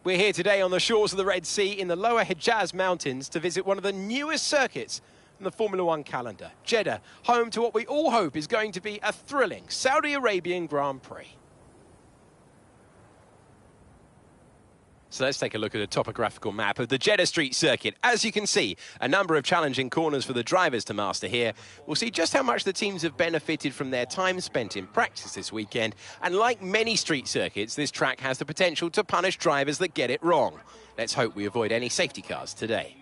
We're here today on the shores of the Red Sea in the lower Hejaz Mountains to visit one of the newest circuits in the Formula One calendar, Jeddah, home to what we all hope is going to be a thrilling Saudi Arabian Grand Prix. So let's take a look at a topographical map of the Jeddah Street circuit. As you can see, a number of challenging corners for the drivers to master here. We'll see just how much the teams have benefited from their time spent in practice this weekend. And like many street circuits, this track has the potential to punish drivers that get it wrong. Let's hope we avoid any safety cars today.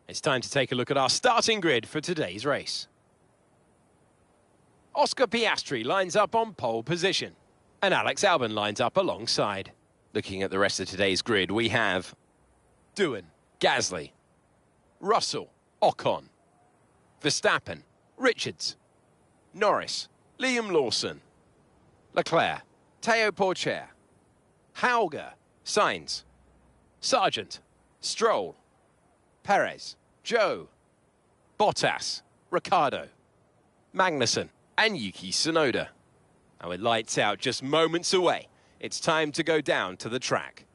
It's time to take a look at our starting grid for today's race. Oscar Piastri lines up on pole position, and Alex Albon lines up alongside. Looking at the rest of today's grid, we have Doohan, Gasly, Russell, Ocon, Verstappen, Richards, Norris, Liam Lawson, Leclerc, Théo Pourchaire, Hauger, Sainz, Sargent, Stroll, Perez, Zhou, Bottas, Ricciardo, Magnussen and Yuki Tsunoda. And with lights out just moments away, it's time to go down to the track.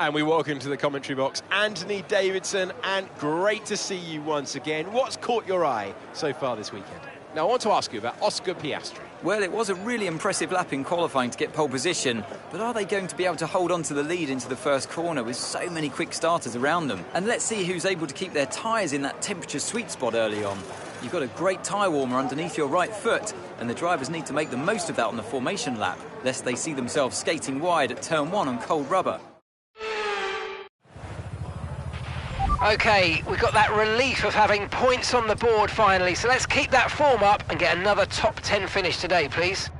And we welcome to the commentary box Anthony Davidson, and great to see you once again. What's caught your eye so far this weekend? Now, I want to ask you about Oscar Piastri. Well, it was a really impressive lap in qualifying to get pole position, but are they going to be able to hold on to the lead into the first corner with so many quick starters around them? And let's see who's able to keep their tyres in that temperature sweet spot early on. You've got a great tyre warmer underneath your right foot, and the drivers need to make the most of that on the formation lap, lest they see themselves skating wide at turn 1 on cold rubber. OK, we've got that relief of having points on the board finally, so let's keep that form up and get another top 10 finish today, please.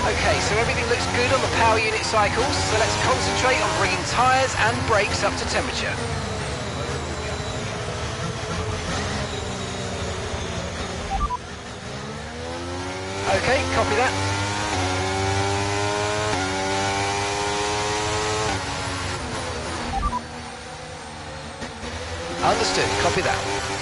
OK, so everything looks good on the power unit cycles, so let's concentrate on bringing tyres and brakes up to temperature. OK, copy that. Understood, copy that.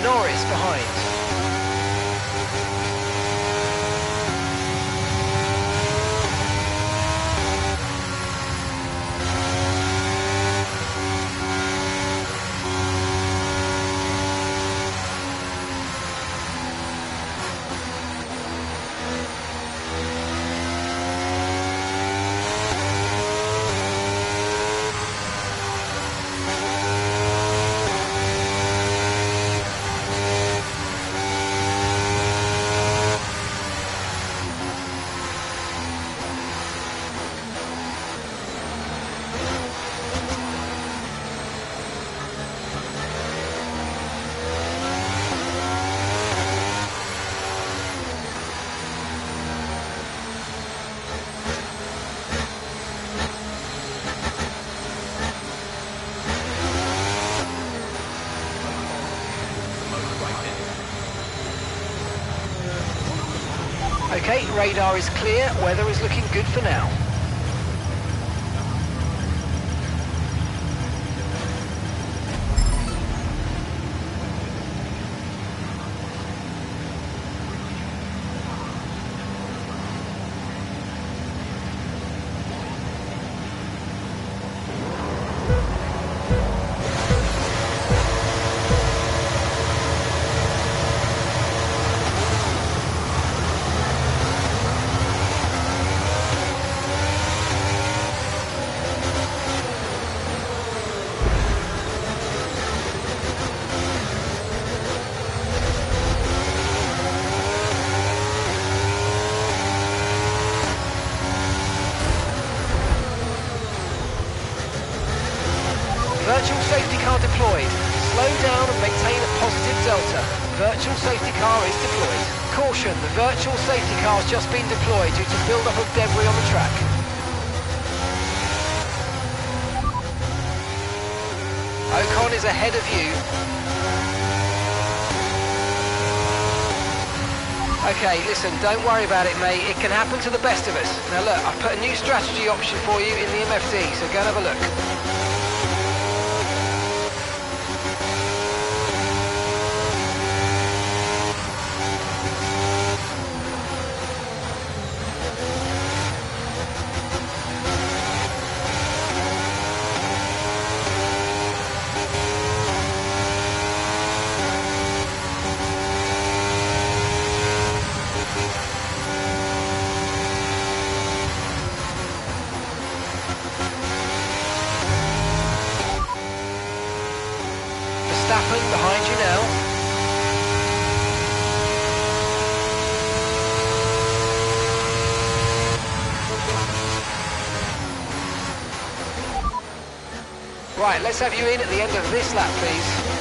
Norris behind. Okay, radar is clear, weather is looking good for now. Virtual safety car deployed. Slow down and maintain a positive delta. Virtual safety car is deployed. Caution, the virtual safety car has just been deployed due to build-up of debris on the track. Ocon is ahead of you. Okay, listen, don't worry about it, mate. It can happen to the best of us. Now look, I've put a new strategy option for you in the MFD, so go and have a look. Verstappen behind you now. Right, let's have you in at the end of this lap, please.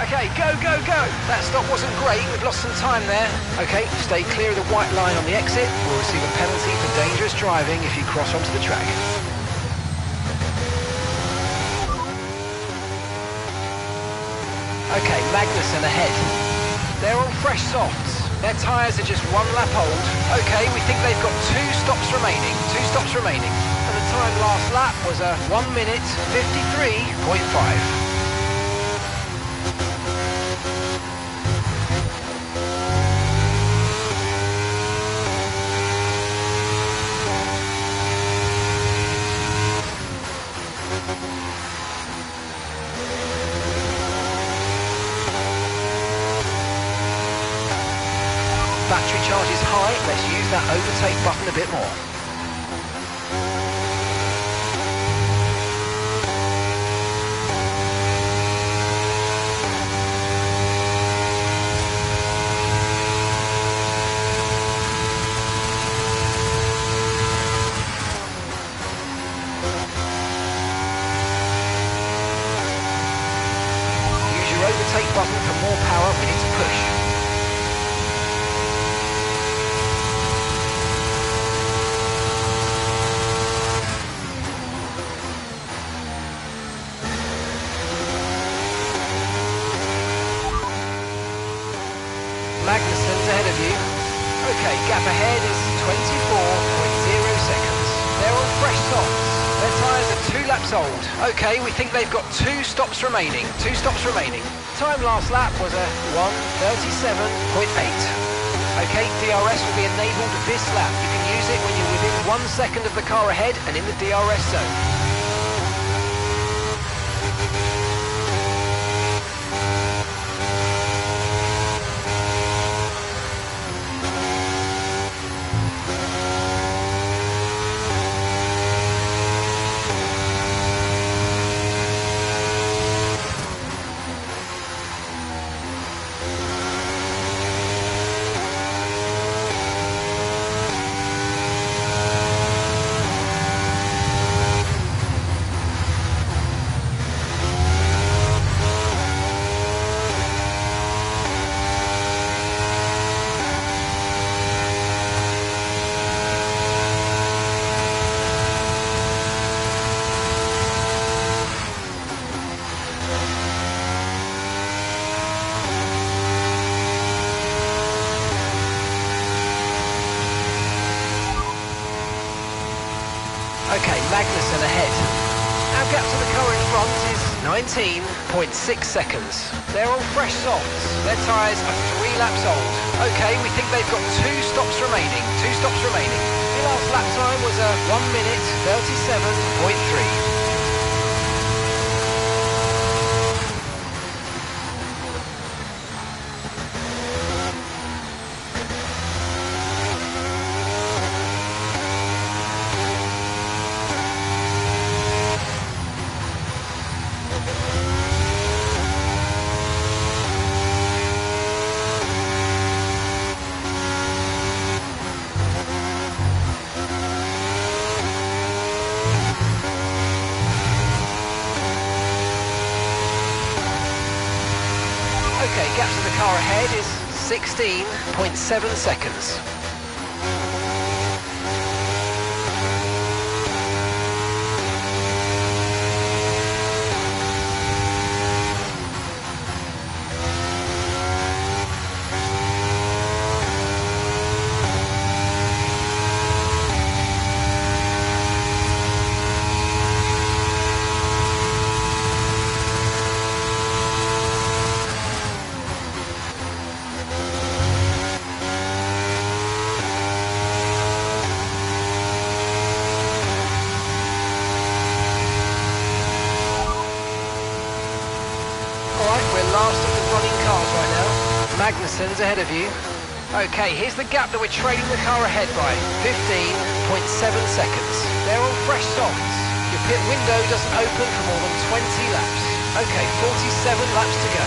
Okay, go, go, go! That stop wasn't great, we've lost some time there. Okay, stay clear of the white line on the exit. We'll receive a penalty for dangerous driving if you cross onto the track. Okay, Magnussen ahead. They're on fresh softs. Their tyres are just one lap old. Okay, we think they've got two stops remaining. And the time last lap was a 1 minute 53.5. Battery charge is high, let's use that overtake button a bit more. Use your overtake button for more power, we need to push. Magnussen's ahead of you. Okay, gap ahead is 24.0 seconds. They're on fresh softs. Their tyres are 2 laps old. Okay, we think they've got 2 stops remaining. Time last lap was a 1:37.8. Okay, DRS will be enabled this lap. You can use it when you're within 1 second of the car ahead and in the DRS zone. Okay, Magnussen ahead. Our gap to the car in front is 19.6 seconds. They're on fresh softs. Their tyres are 3 laps old. Okay, we think they've got 2 stops remaining. 2 stops remaining. The last lap time was a 1 minute 37.3. Okay, gap to the car ahead is 16.7 seconds. Last of the running cars right now. Magnussen's ahead of you. Okay, here's the gap that we're trailing the car ahead by. 15.7 seconds. They're on fresh softs. Your pit window doesn't open for more than 20 laps. Okay, 47 laps to go.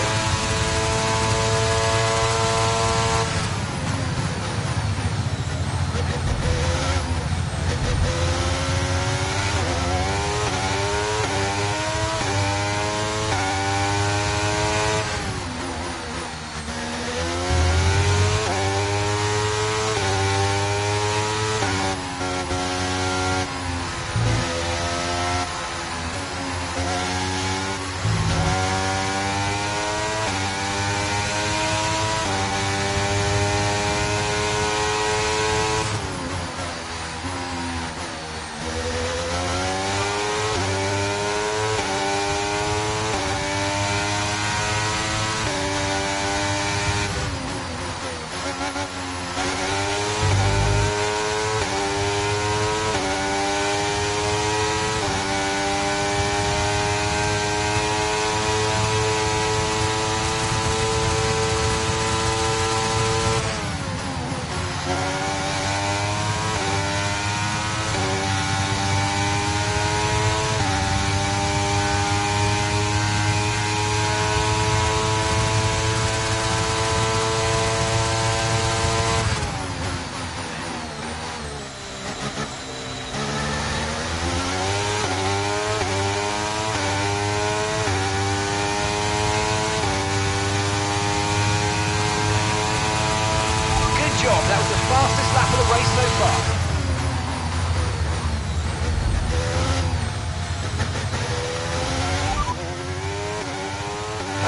That was the fastest lap of the race so far.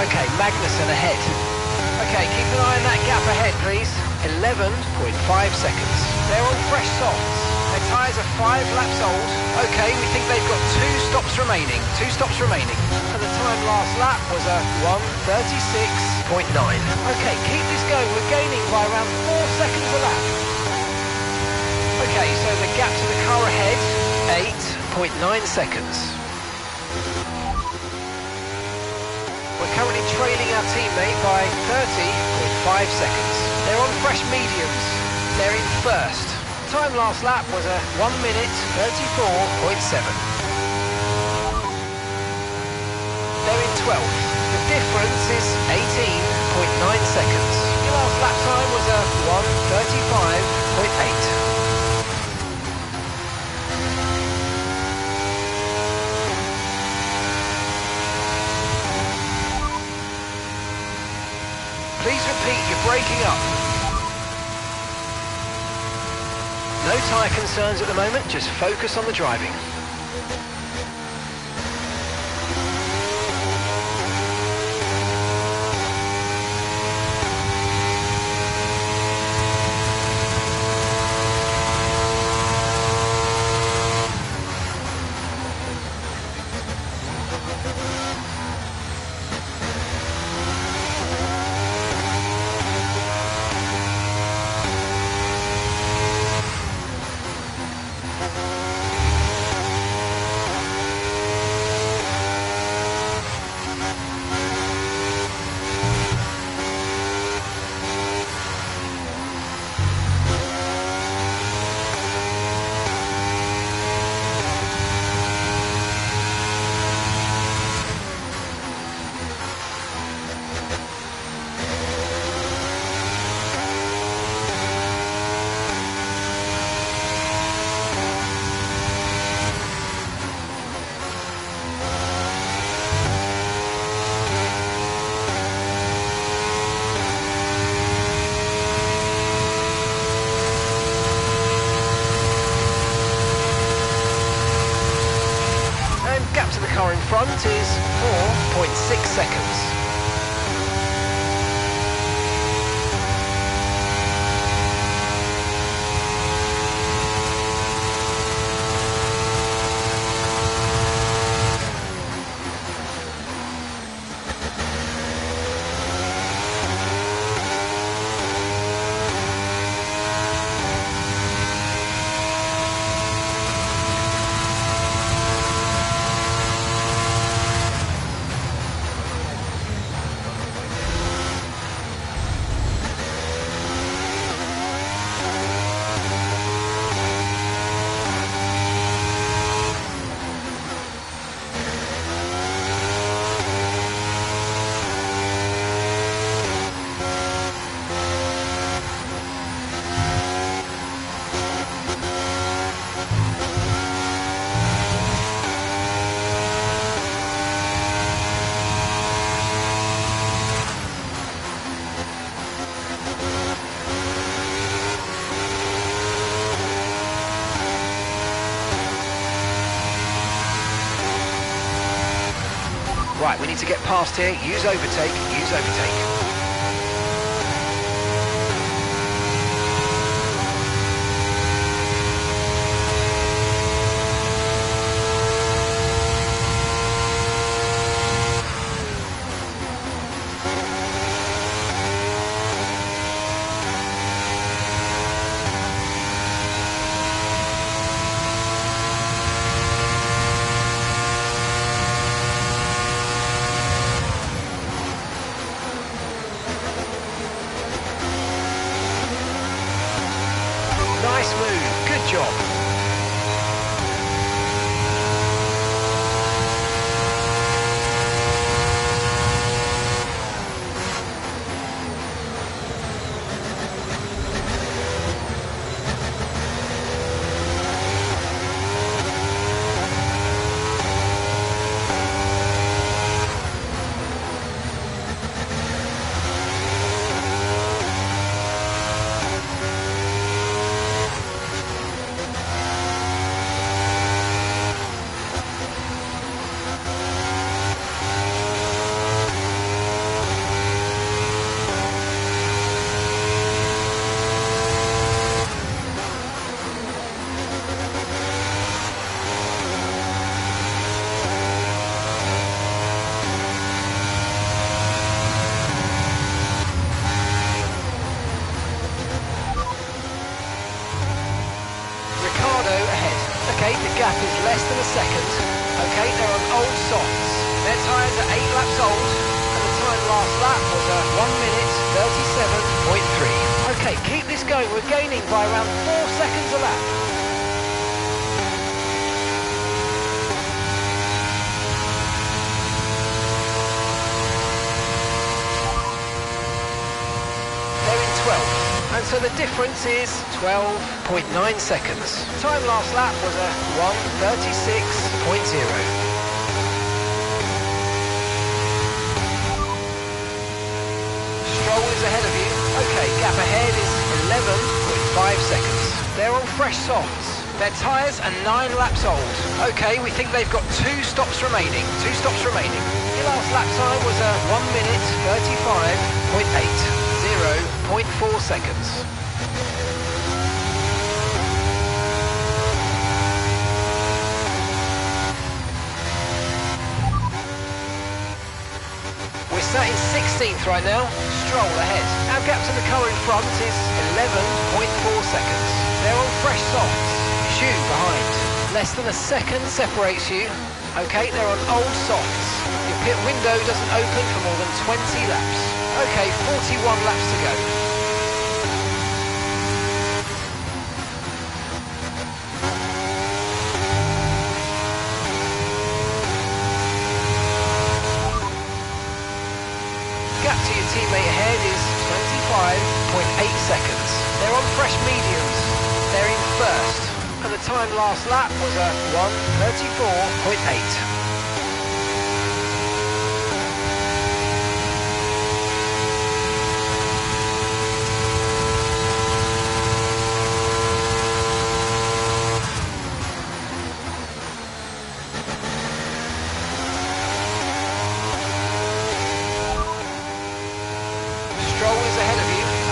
Okay, Magnussen ahead. Okay, keep an eye on that gap ahead, please. 11.5 seconds. They're on fresh softs. Their tyres are 5 laps old. Okay, we think they've got 2 stops remaining. 2 stops remaining. And the time last lap was a 1:36.9. Okay, keep this going. We're gaining by around 4 seconds a lap. Okay, so the gap to the car ahead, 8.9 seconds. We're currently trailing our teammate by 30.5 seconds. They're on fresh mediums. They're in first. Time last lap was a 1 minute 34.7. They're in 12th. The difference is 18.9 seconds. Your last lap time was a 1:35.8. Please repeat, you're breaking up. No tyre concerns at the moment, just focus on the driving. gap to the car in front is 4.6 seconds. Right, we need to get past here. Use overtake, use overtake. Nice move, good job. Okay, the gap is less than a second. Okay, they're on old softs. Their tyres are 8 laps old, and the time last lap was 1 minute 37.3. Okay, keep this going. We're gaining by around 4 seconds a lap. They're in 12th. And so the difference is 12.9 seconds. Time last lap was 1:36.0. Stroll is ahead of you. Okay, gap ahead is 11.5 seconds. They're on fresh softs. Their tyres are 9 laps old. Okay, we think they've got 2 stops remaining. Your last lap time was 1 minute 35.8. 0.4 seconds. We're sat in 16th right now. Stroll ahead. Our gap to the car in front is 11.4 seconds. They're on fresh softs. Shoe behind. Less than a second separates you. Okay, they're on old softs. Your pit window doesn't open for more than 20 laps. Okay, 41 laps to go. Gap to your teammate ahead is 25.8 seconds. They're on fresh mediums. They're in first. And the time last lap was 1:34.8.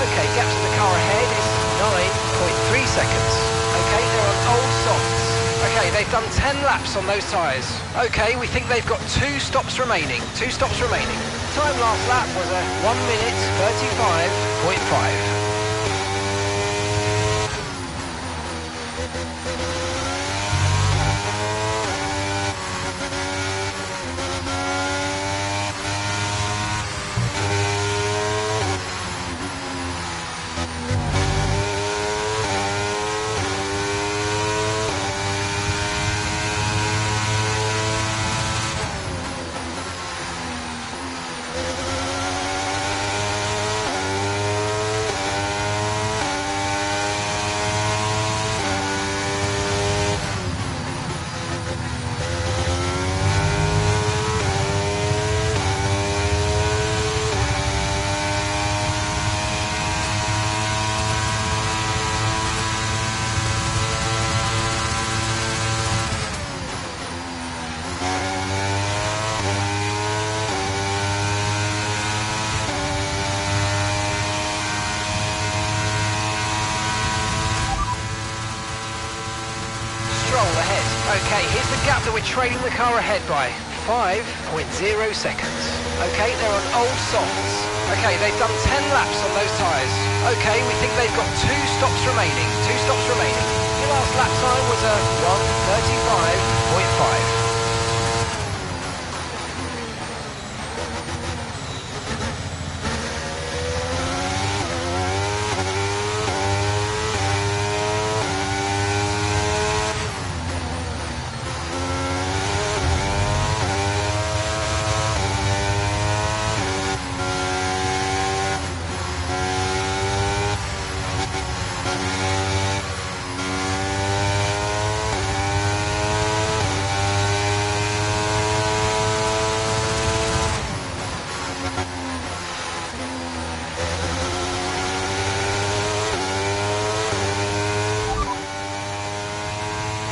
Okay, gap to the car ahead is 9.3 seconds. Okay, they're on old softs. Okay, they've done 10 laps on those tyres. Okay, we think they've got 2 stops remaining. 2 stops remaining. Time last lap was a 1 minute 35.5. Ahead. Okay, here's the gap that we're trailing the car ahead by. 5.0 seconds. Okay, they're on old softs. Okay, they've done 10 laps on those tyres. Okay, we think they've got 2 stops remaining. 2 stops remaining. Your last lap time was a 1:35.5.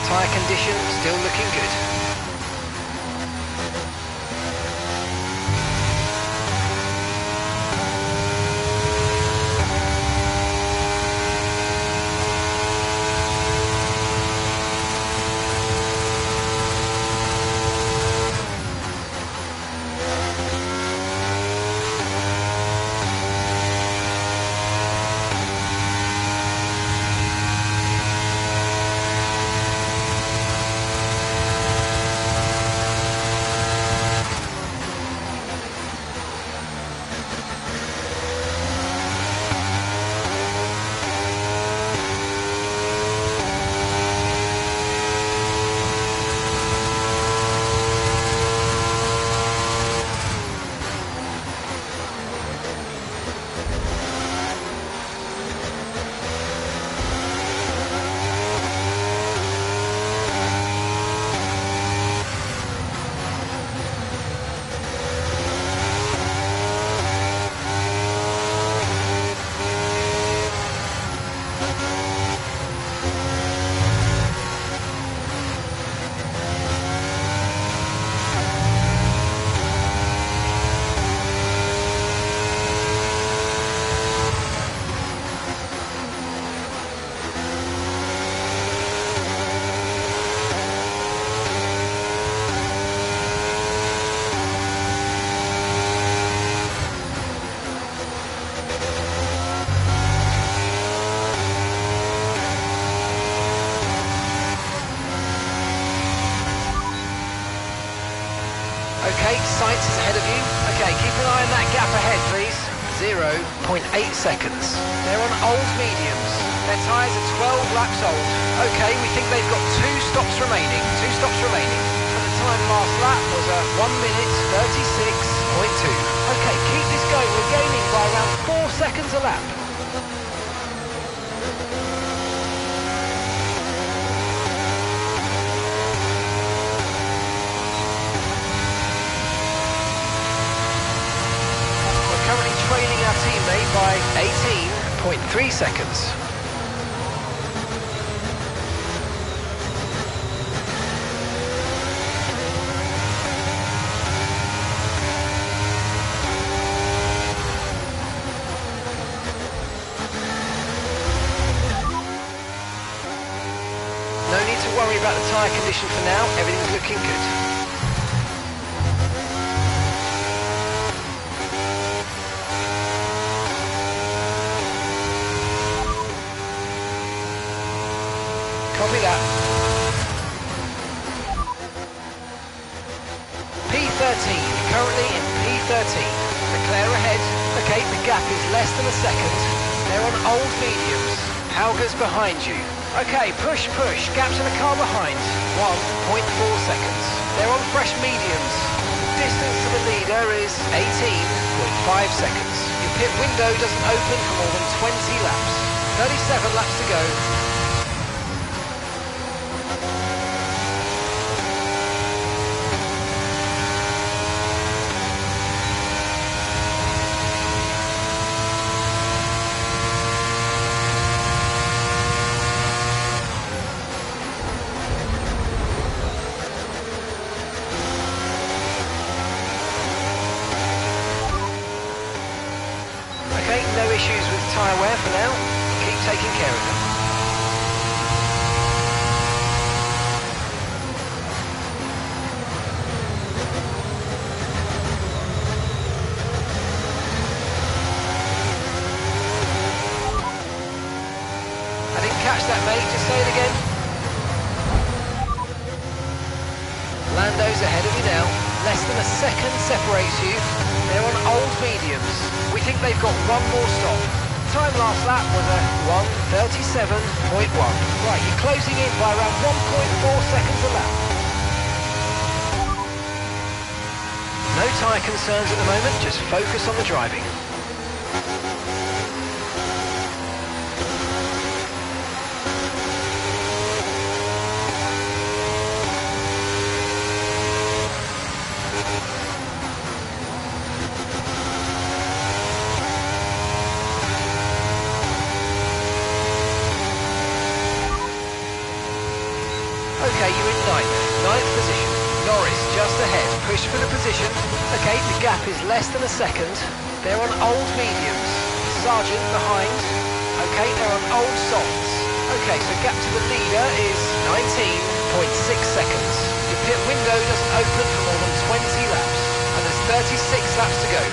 Tyre condition still looking good. Okay, sights is ahead of you. Okay, keep an eye on that gap ahead, please. 0.8 seconds. They're on old mediums. Their tyres are 12 laps old. Okay, we think they've got 2 stops remaining. 2 stops remaining. And the time last lap was a 1 minute 36.2. Okay, keep this going. We're gaining by around 4 seconds a lap. Trailing our teammate by 18.3 seconds. tyre condition for now, everything's looking good. Copy that. P13, currently in P13. Leclerc ahead. Okay, the gap is less than a second. They're on old mediums. Hauger's behind you. Okay, push, gap to the car behind. 1.4 seconds. They're on fresh mediums. Distance to the leader is 18.5 seconds. Your pit window doesn't open for more than 20 laps. 37 laps to go. Okay, no issues with tyre wear for now. Keep taking care of them. I didn't catch that, mate. Just say it again. Lando's ahead of you now. Less than a second separates you. They're on old mediums. We think they've got one more stop. Time last lap was a 1:37.1. Right, you're closing in by around 1.4 seconds a lap. No tyre concerns at the moment, just focus on the driving. Okay, you're in ninth position. Norris just ahead, push for the position. Okay, the gap is less than a second. They're on old mediums. Sargent behind. Okay, they're on old softs. Okay, so gap to the leader is 19.6 seconds. Your pit window doesn't open for more than 20 laps. And there's 36 laps to go.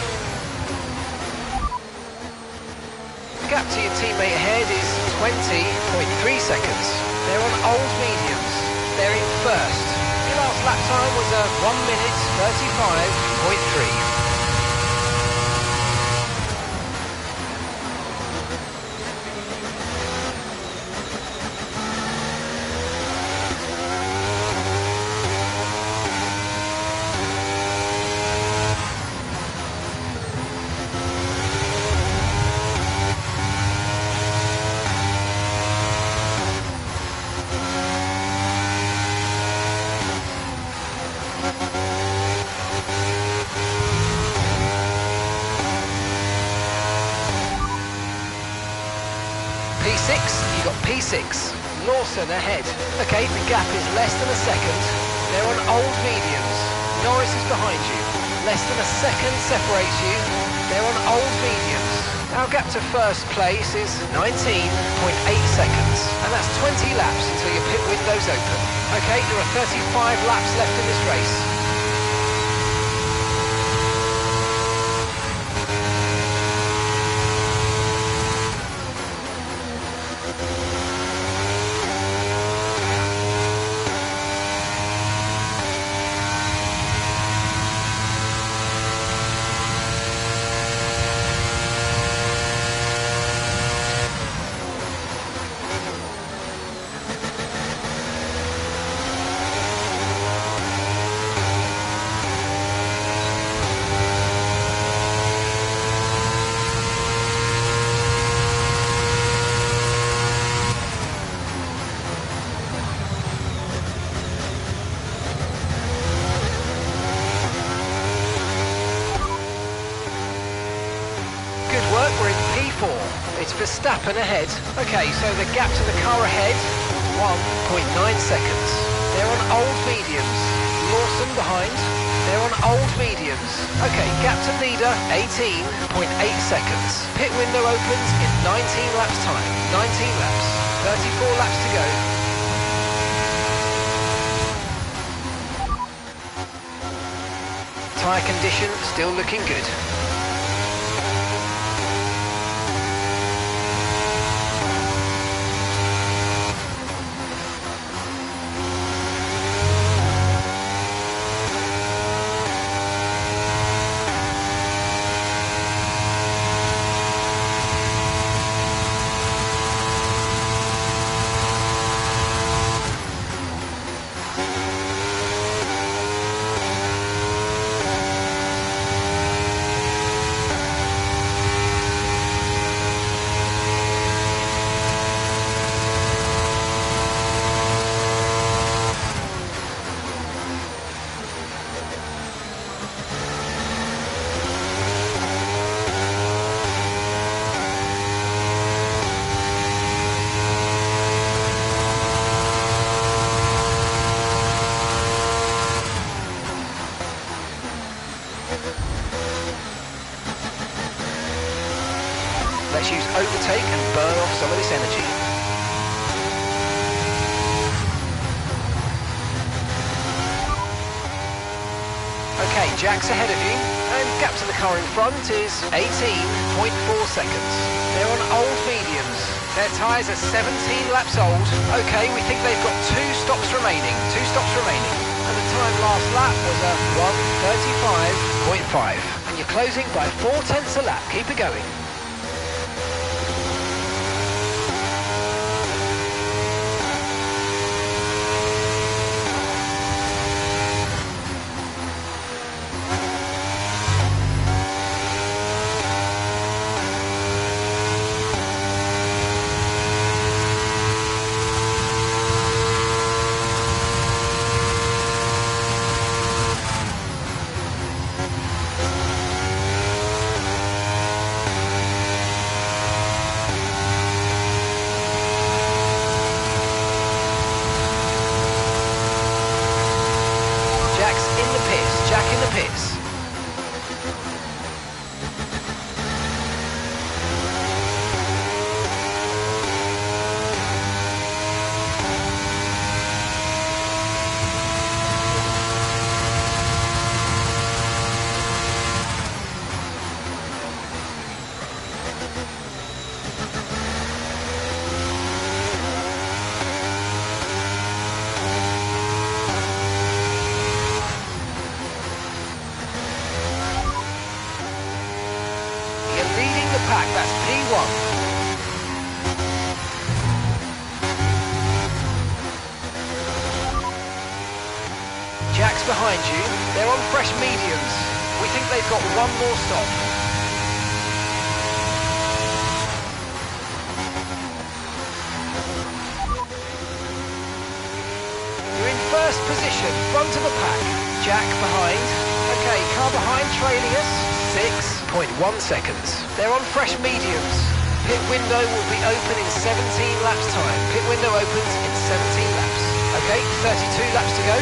The gap to your teammate ahead is 20.3 seconds. They're on old mediums. They're in first. Your last lap time was a 1:35.3. P6, you got P6. Lawson ahead. Okay, the gap is less than a second. They're on old mediums. Norris is behind you. Less than a second separates you. They're on old mediums. Our gap to first place is 19.8 seconds. And that's 20 laps until your pit window's open. Okay, there are 35 laps left in this race. We're in P4. It's Verstappen ahead. Okay, so the gap to the car ahead, 1.9 seconds. They're on old mediums. Lawson behind. They're on old mediums. Okay, gap to leader, 18.8 seconds. Pit window opens in 19 laps time. 19 laps. 34 laps to go. tyre condition still looking good. Let's use overtake and burn off some of this energy. Okay, Jack's ahead of you, and gap to the car in front is 18.4 seconds. They're on old mediums. Their tyres are 17 laps old. Okay, we think they've got two stops remaining. And the time last lap was a 1:35.5. And you're closing by 0.4 a lap. Keep it going. Jack in the pits. Pack, that's P1. Jack's behind you. They're on fresh mediums. We think they've got one more stop. You're in first position, front of the pack. Jack behind. Okay, car behind trailing us. 6.1 seconds. They're on fresh mediums. Pit window will be open in 17 laps time. Pit window opens in 17 laps. Okay, 32 laps to go.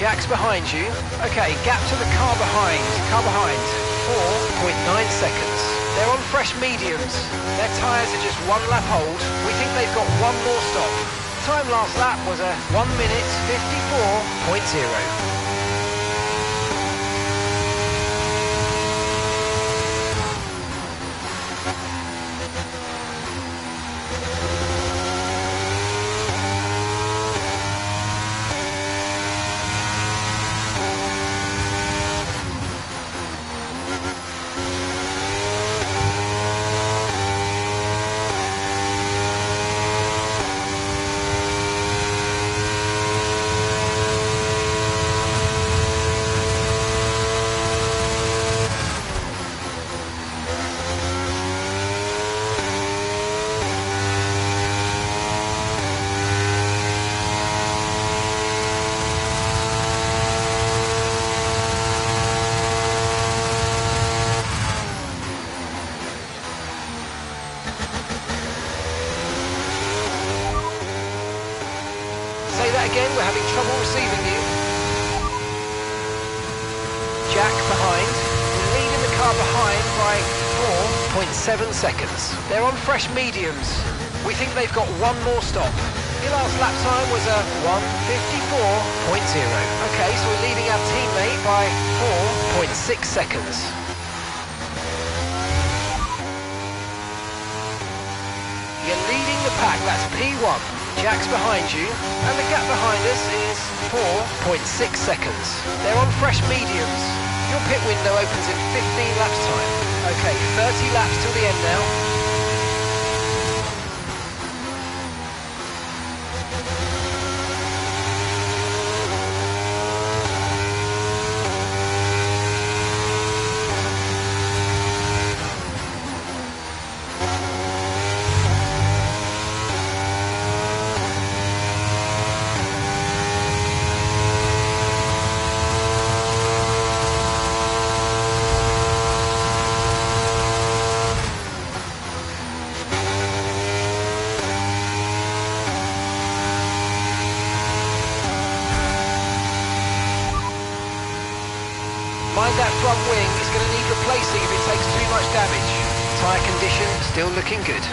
Jack's behind you. Okay, gap to the car behind. 4.9 seconds. They're on fresh mediums. Their tyres are just one lap old. We think they've got one more stop. Time last lap was a 1:54.0. that again, we're having trouble receiving you. Jack behind. We're leading the car behind by 4.7 seconds. They're on fresh mediums. We think they've got one more stop. Your last lap time was a 1:54.0. Okay, so we're leading our teammate by 4.6 seconds. You're leading the pack, that's P1. Jack's behind you, and the gap behind us is 4.6 seconds. They're on fresh mediums. Your pit window opens in 15 laps time. Okay, 30 laps till the end now. Mind that front wing, is going to need replacing if it takes too much damage. Tyre condition still looking good.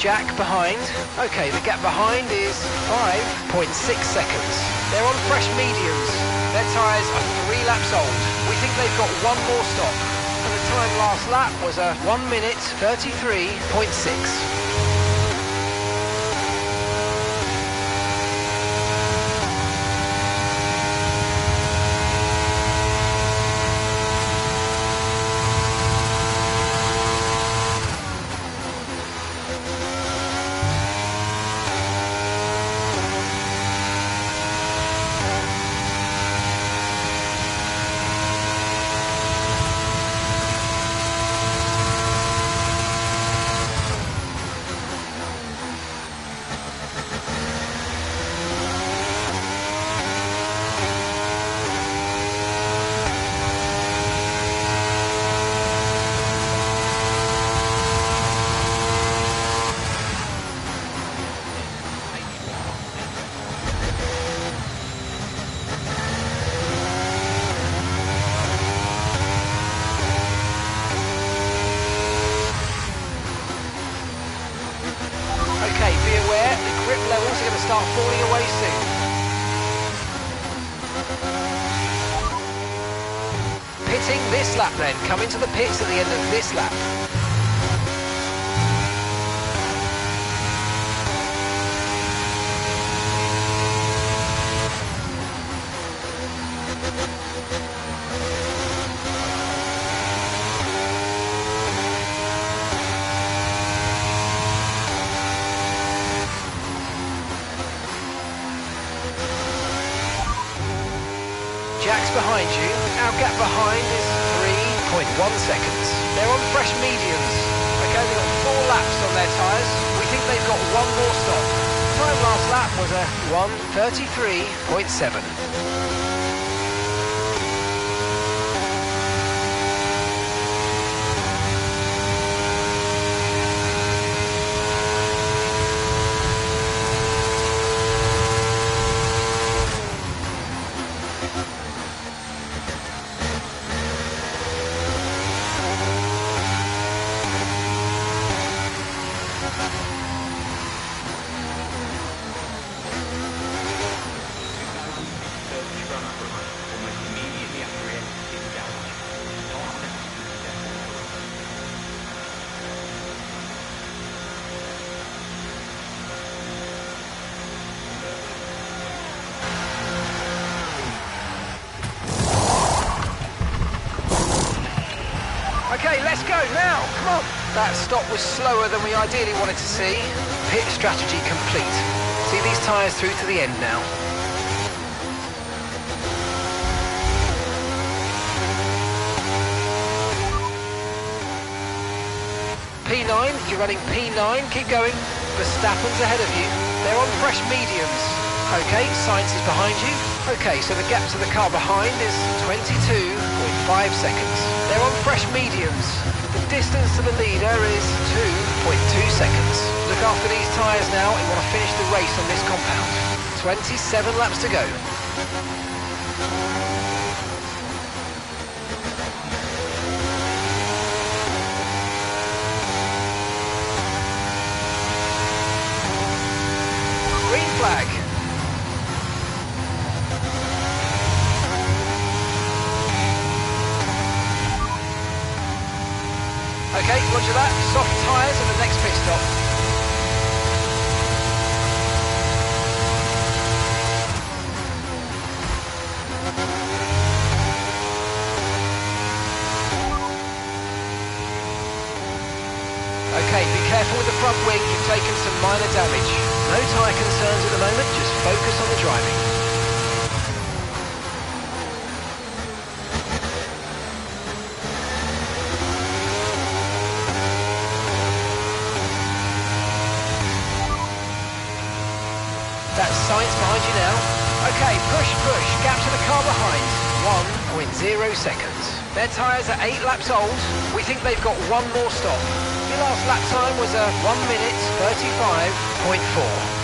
Jack behind. Okay, the gap behind is 5.6 seconds. They're on fresh mediums. Their tyres are 3 laps old. We think they've got one more stop. And the time last lap was a 1:33.6. Grip levels are going to start falling away soon. Pitting this lap then, come into the pits at the end of this lap. Jack's behind you. Our gap behind is 3.1 seconds. They're on fresh mediums. Okay, they've got 4 laps on their tyres. We think they've got one more stop. Time last lap was a 1:33.7. Okay, let's go now, come on. That stop was slower than we ideally wanted to see. Pit strategy complete. See these tyres through to the end now. P9, you're running P9, keep going. Verstappen's ahead of you. They're on fresh mediums. Okay, Sainz is behind you. Okay, so the gap to the car behind is 22.5 seconds. They're on fresh mediums. The distance to the leader is 2.2 seconds. Look after these tyres now. You want to finish the race on this compound. 27 laps to go. Green flag. Okay, roger that. Soft tyres at the next pit stop. Okay, be careful with the front wing. You've taken some minor damage. No tyre concerns at the moment, just focus on the driving. That's Sainz behind you now. Okay, push, gap to the car behind. 1.0 seconds. Their tyres are 8 laps old. We think they've got one more stop. Your last lap time was a 1 minute 35.4.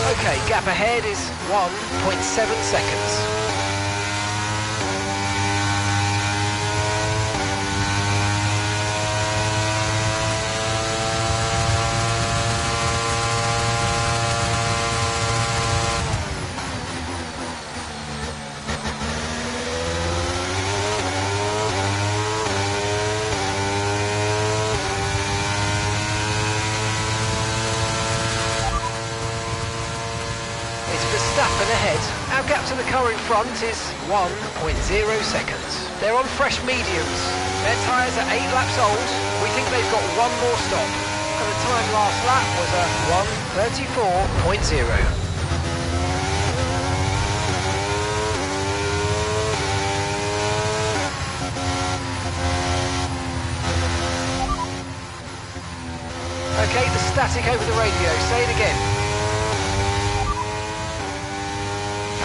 Okay, gap ahead is 1.7 seconds. Verstappen ahead. Our gap to the car in front is 1.0 seconds. They're on fresh mediums. Their tyres are 8 laps old. We think they've got one more stop. And the time last lap was a 1:34.0. Okay, the static over the radio. Say it again.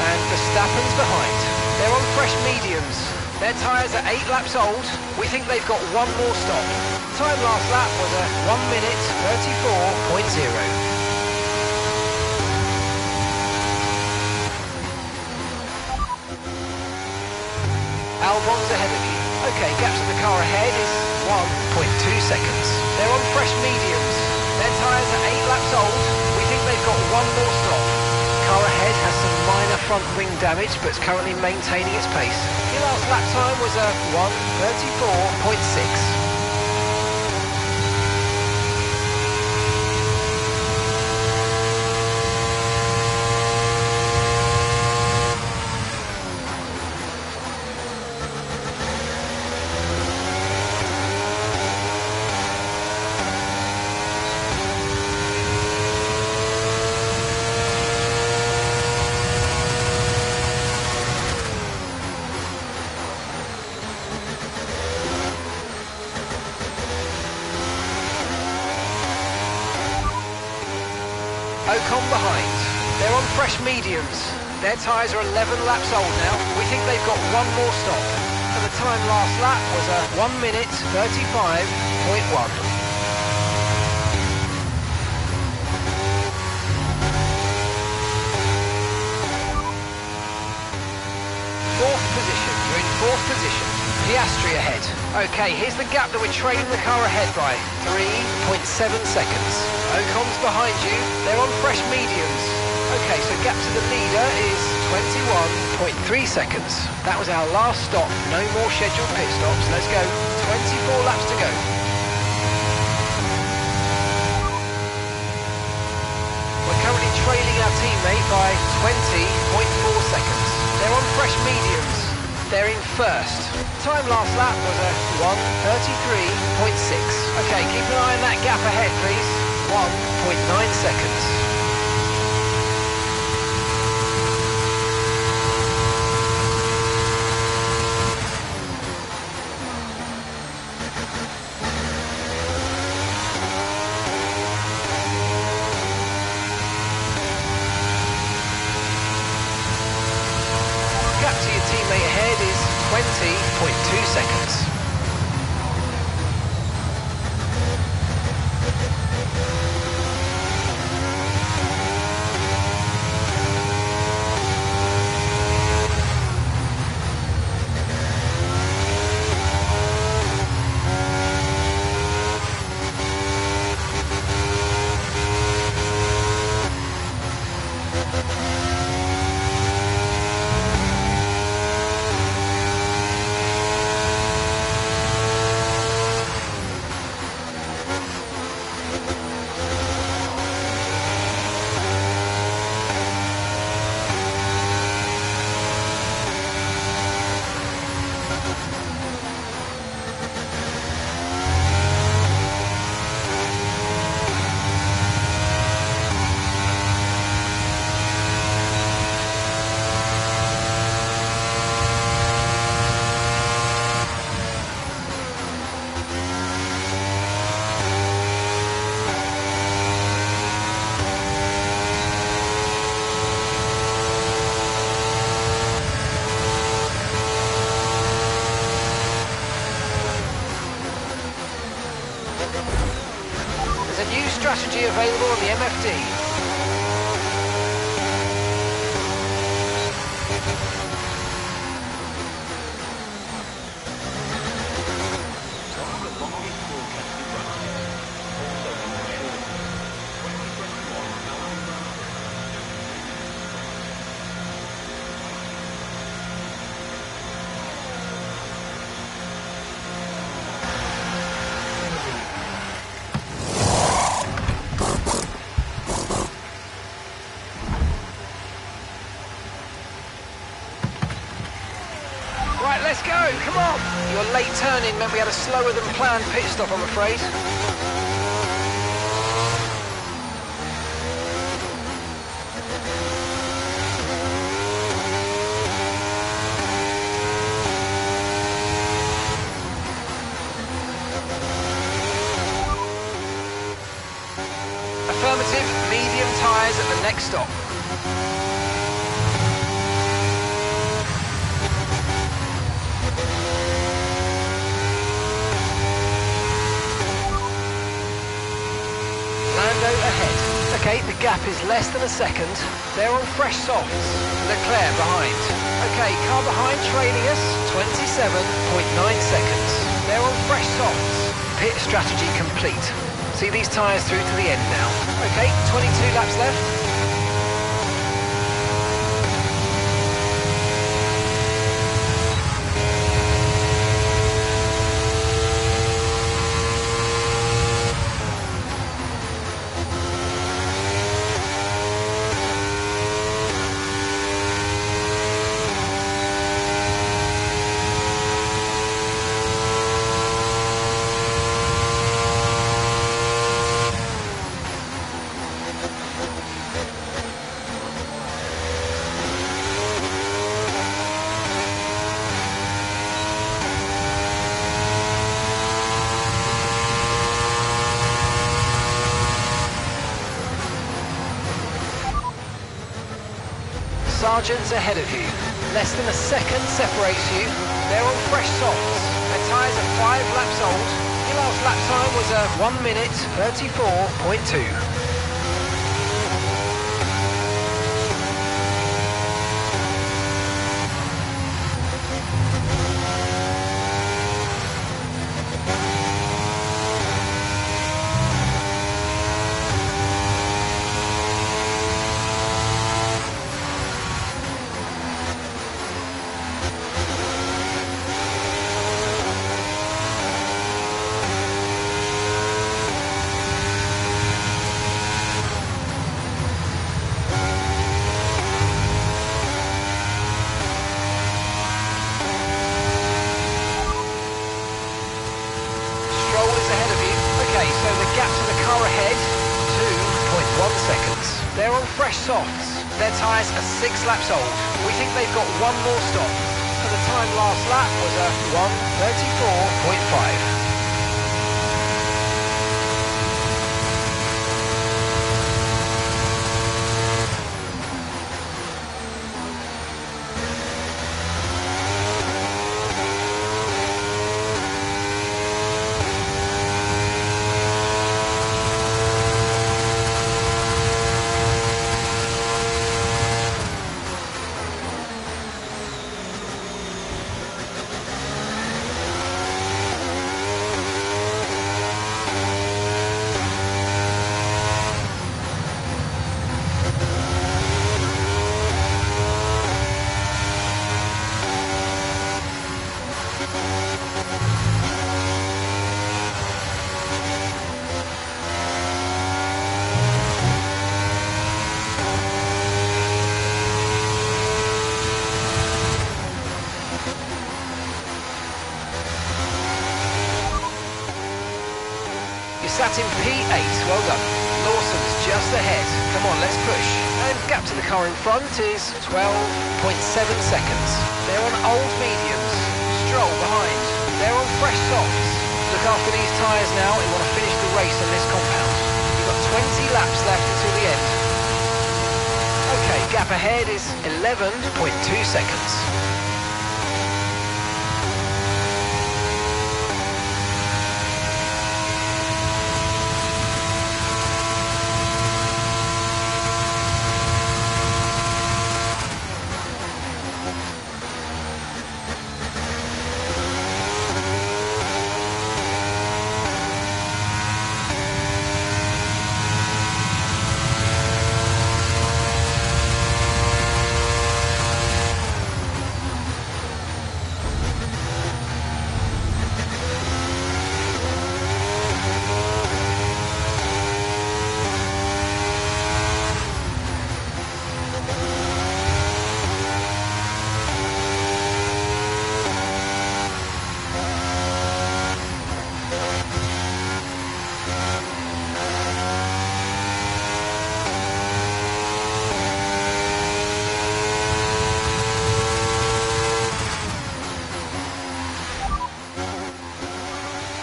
And Verstappen's behind. They're on fresh mediums. Their tyres are 8 laps old. We think they've got one more stop. Time last lap was a 1 minute 34.0. Albon's ahead of you. Okay, gap to the car ahead is 1.2 seconds. They're on fresh mediums. Their tyres are 8 laps old. We think they've got one more stop. Car ahead has some minor front wing damage, but it's currently maintaining its pace. Your last lap time was a 1:34.6. Ocon behind. They're on fresh mediums. Their tyres are 11 laps old now. We think they've got one more stop. And the time last lap was a 1 minute 35.1. Fourth position. You're in fourth position. Piastri ahead. Okay, here's the gap that we're trailing the car ahead by. 3.7 seconds. Ocon's behind you. They're on fresh mediums. Okay, so gap to the leader is 21.3 seconds. That was our last stop. No more scheduled pit stops. Let's go. 24 laps to go. We're currently trailing our teammate by 20.4 seconds. They're on fresh mediums. They're in first. Time last lap was a 1:33.6. Okay, keep an eye on that gap ahead, please. 1.9 seconds. Gap to your teammate ahead is 20.2 seconds. There's a new strategy available on the MFD. Right, let's go, come on! Your late turn-in meant we had a slower than planned pit stop, I'm afraid. Affirmative, medium tyres at the next stop. Ahead. Okay, the gap is less than a second. They're on fresh softs. Leclerc behind. Okay, car behind trailing us, 27.9 seconds. They're on fresh softs. Pit strategy complete. See these tyres through to the end now. Okay, 22 laps left. Sargent's ahead of you. Less than a second separates you. They're on fresh softs. Their tyres are 5 laps old. Your last lap time was a 1 minute 34.2. They're on fresh softs. Their tyres are 6 laps old. We think they've got one more stop. For the time last lap was a 1:34.5. Sat in P8, well done. Lawson's just ahead. Come on, let's push. And gap to the car in front is 12.7 seconds. They're on old mediums. Stroll behind. They're on fresh softs. Look after these tyres now. We want to finish the race on this compound. You've got 20 laps left until the end. Okay, gap ahead is 11.2 seconds.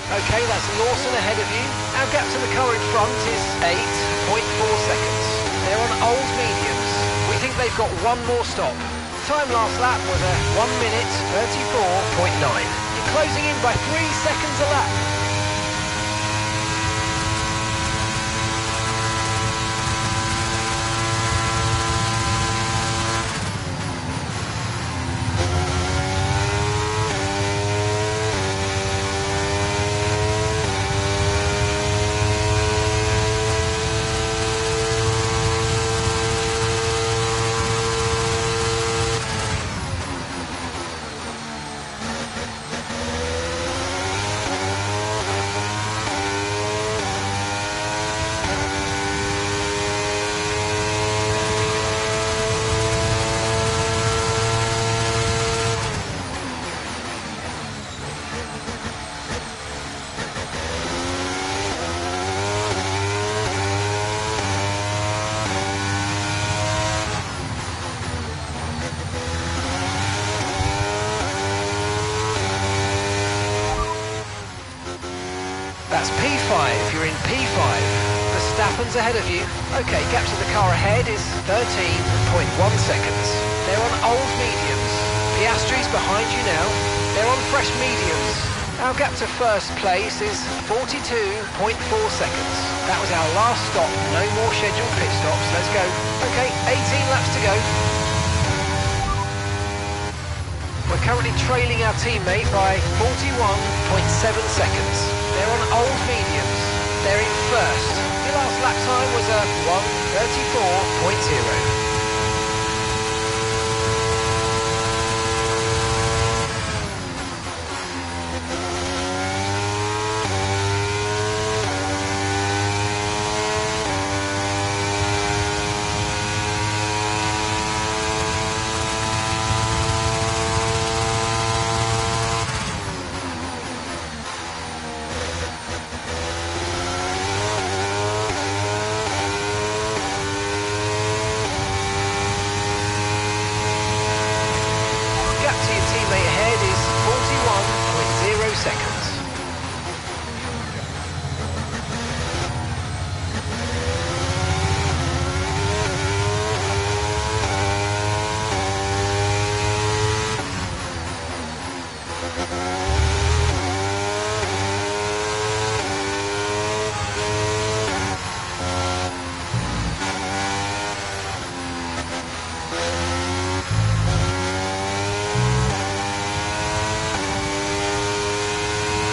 Okay, that's Lawson ahead of you. Our gap to the car in front is 8.4 seconds. They're on old mediums. We think they've got one more stop. Time last lap was a 1 minute 34.9. You're closing in by 3 seconds a lap. That's P5, you're in P5. The Verstappen's ahead of you. Okay, gap to the car ahead is 13.1 seconds. They're on old mediums. Piastri's behind you now. They're on fresh mediums. Our gap to first place is 42.4 seconds. That was our last stop. No more scheduled pit stops. Let's go. Okay, 18 laps to go. We're currently trailing our teammate by 41.7 seconds. They're on old mediums. They're in first. Your last lap time was a 1:34.0. Seconds.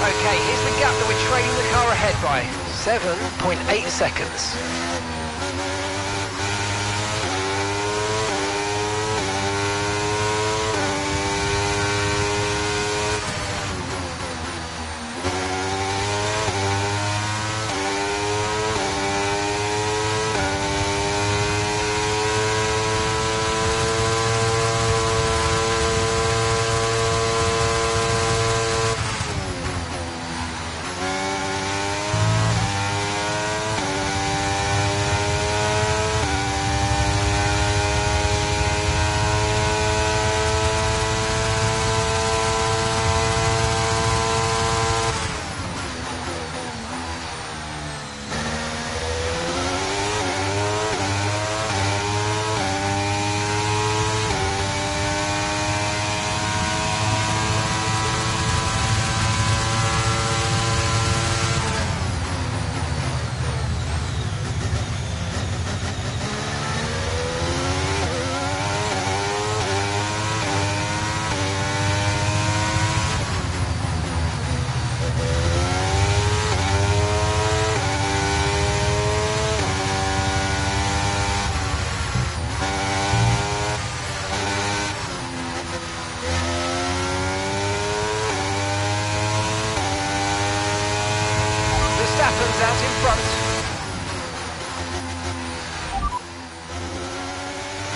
Okay, here's the gap that we're trailing the car ahead by. 7.8 seconds. Verstappen's out in front.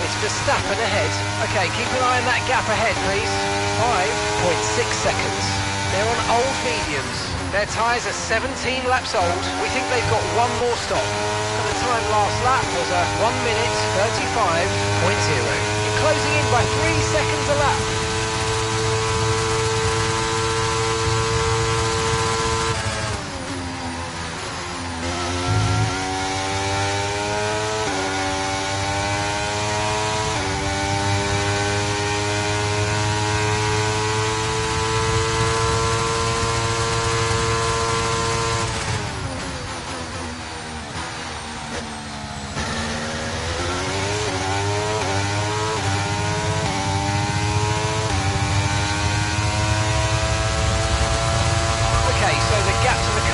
It's Verstappen ahead. Okay, keep an eye on that gap ahead, please. 5.6 seconds. They're on old mediums. Their tyres are 17 laps old. We think they've got one more stop. And the time last lap was a 1:35.0. You're closing in by 3 seconds a lap.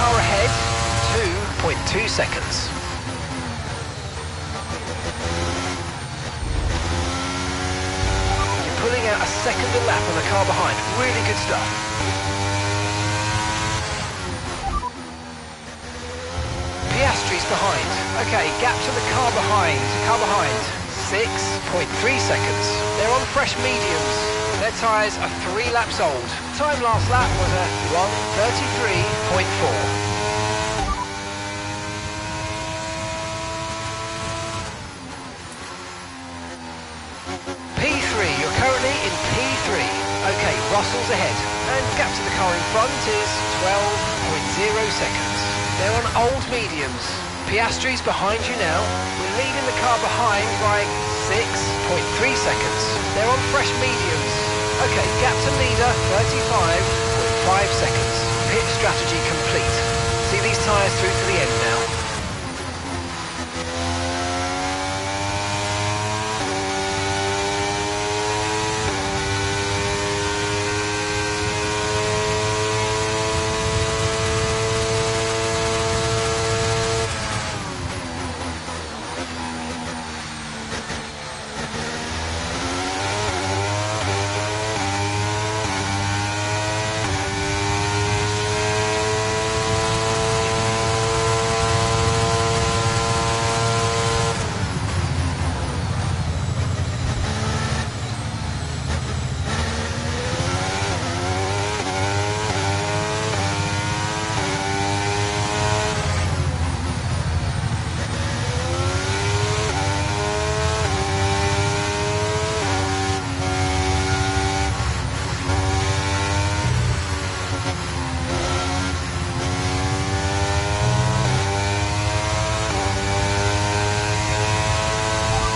Ahead, 2.2 seconds. You're pulling out a second a lap on the car behind. Really good stuff. Piastri's behind. Okay, gap to the car behind. 6.3 seconds. They're on fresh mediums. Their tyres are 3 laps old. Time last lap was a 1:33.4. P3, you're currently in P3. Okay, Russell's ahead. And gap to the car in front is 12.0 seconds. They're on old mediums. Piastri's behind you now. We're leading the car behind by 6.3 seconds. They're on fresh mediums. Okay, gap to leader, 35.5 seconds. Pit strategy complete. See these tyres through to the end now.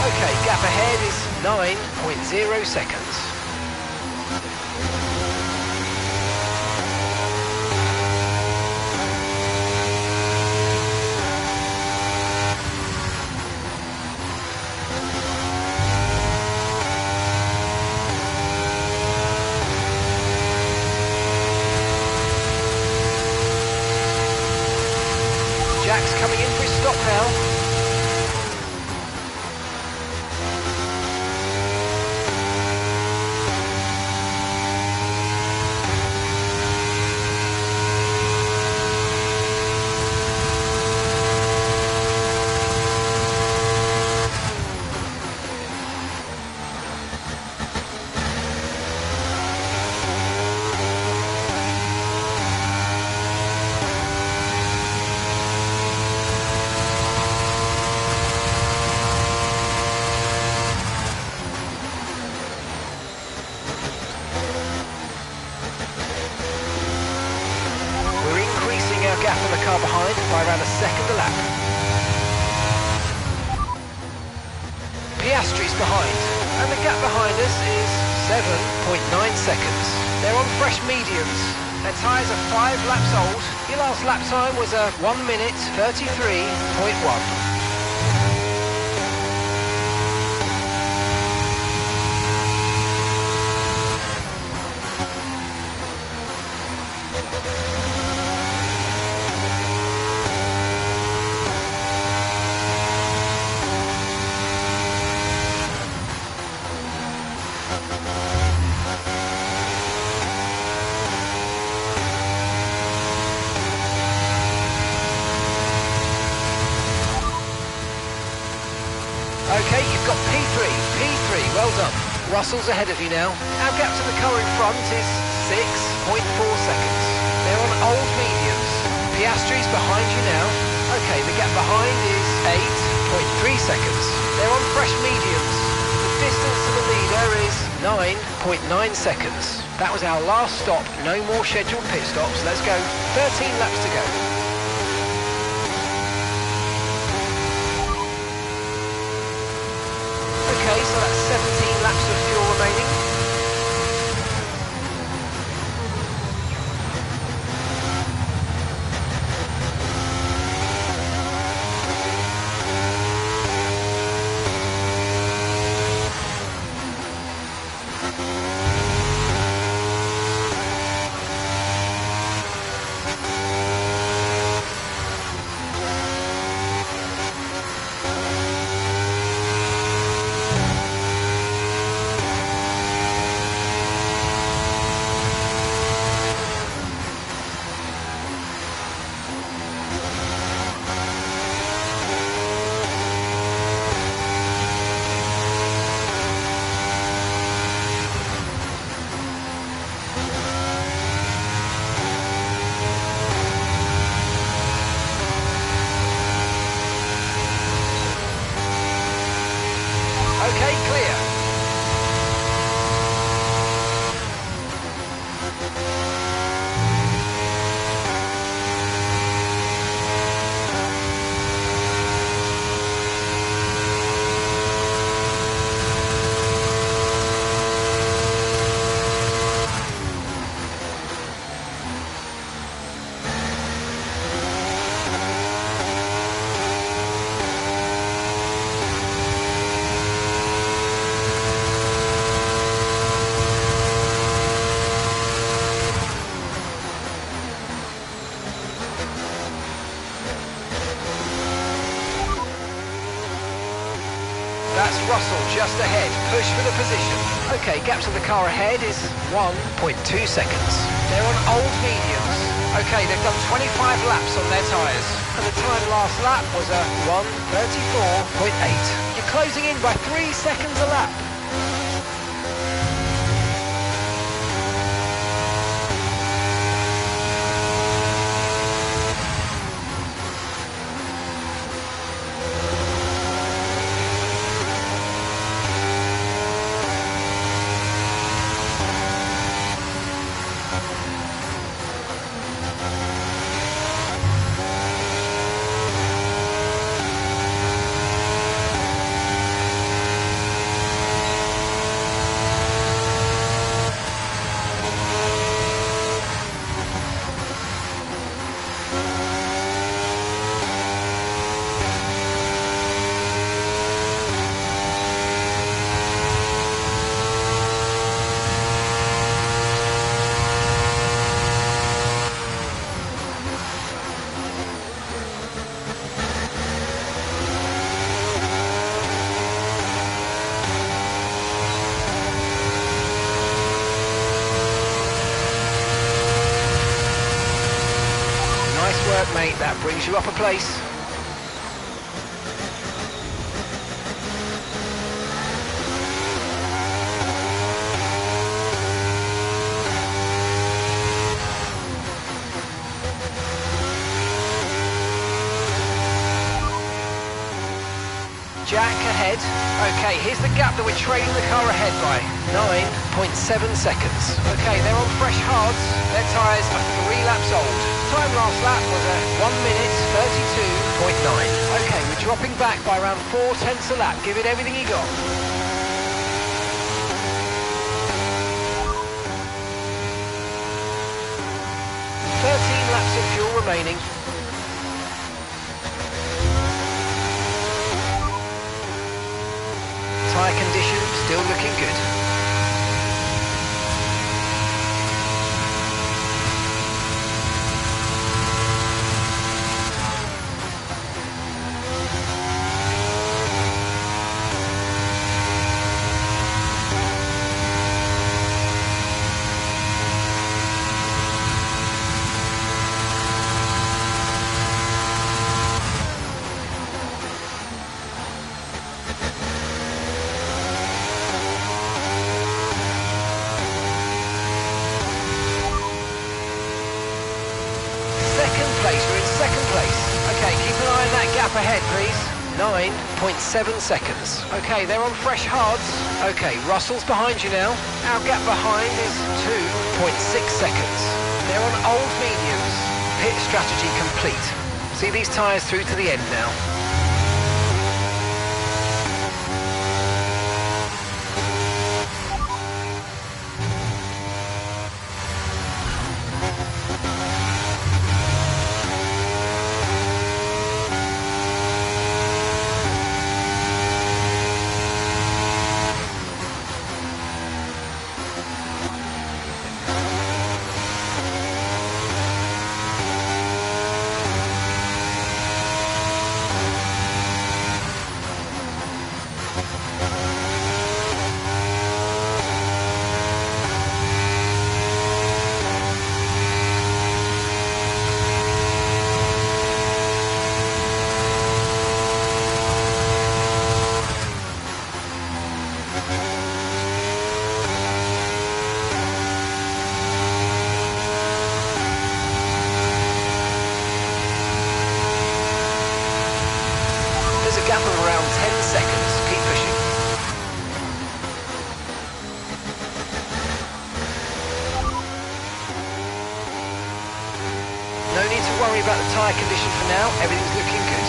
Okay, gap ahead is 9.0 seconds. Jack's coming in for his stop now. Gap on the car behind by around a second a lap. Piastri's behind, and the gap behind us is 7.9 seconds. They're on fresh mediums. Their tyres are 5 laps old. Your last lap time was a 1 minute 33.1. Okay, you've got P3, well done. Russell's ahead of you now. Our gap to the car in front is 6.4 seconds. They're on old mediums. Piastri's behind you now. Okay, the gap behind is 8.3 seconds. They're on fresh mediums. The distance to the leader is 9.9 seconds. That was our last stop. No more scheduled pit stops. Let's go. 13 laps to go. Okay, so that's 17 laps of fuel remaining. Russell just ahead. Push for the position. Okay, gap to the car ahead is 1.2 seconds. They're on old mediums. Okay, they've done 25 laps on their tyres. And the time last lap was a 1:34.8. You're closing in by 3 seconds a lap. Nice work, mate. That brings you up a place. Jack ahead. Okay, here's the gap that we're trailing the car ahead by. 9.7 seconds. Okay, they're on fresh hards. Their tyres are 3 laps old. Time last lap was a 1:32.9. Okay, we're dropping back by around 4/10 a lap. Give it everything you got. Laps of fuel remaining. Tyre condition still looking good. Ahead, please. 9.7 seconds. Okay, they're on fresh hards. Okay, Russell's behind you now. Our gap behind is 2.6 seconds. They're on old mediums. Pit strategy complete. See these tyres through to the end now. Gap of around 10 seconds. Keep pushing. No need to worry about the tyre condition for now. Everything's looking good.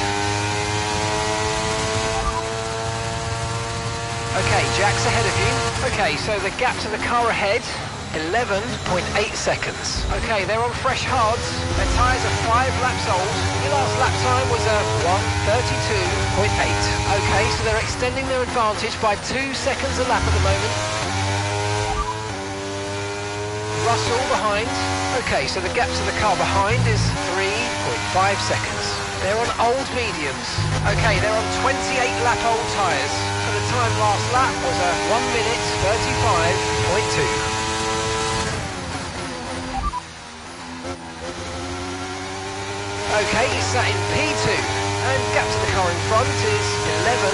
Okay, Jack's ahead of you. Okay, so the gap to the car ahead, 11.8 seconds. Okay, they're on fresh hards. Their tyres are 5 laps old. Your last lap time was a 1:32.8. Okay, so they're extending their advantage by 2 seconds a lap at the moment. Russell behind. Okay, so the gap to the car behind is 3.5 seconds. They're on old mediums. Okay, they're on 28 lap old tyres. And the time last lap was a 1 minute 35.2. Okay, he's sat in P2, and gap to the car in front is 11.0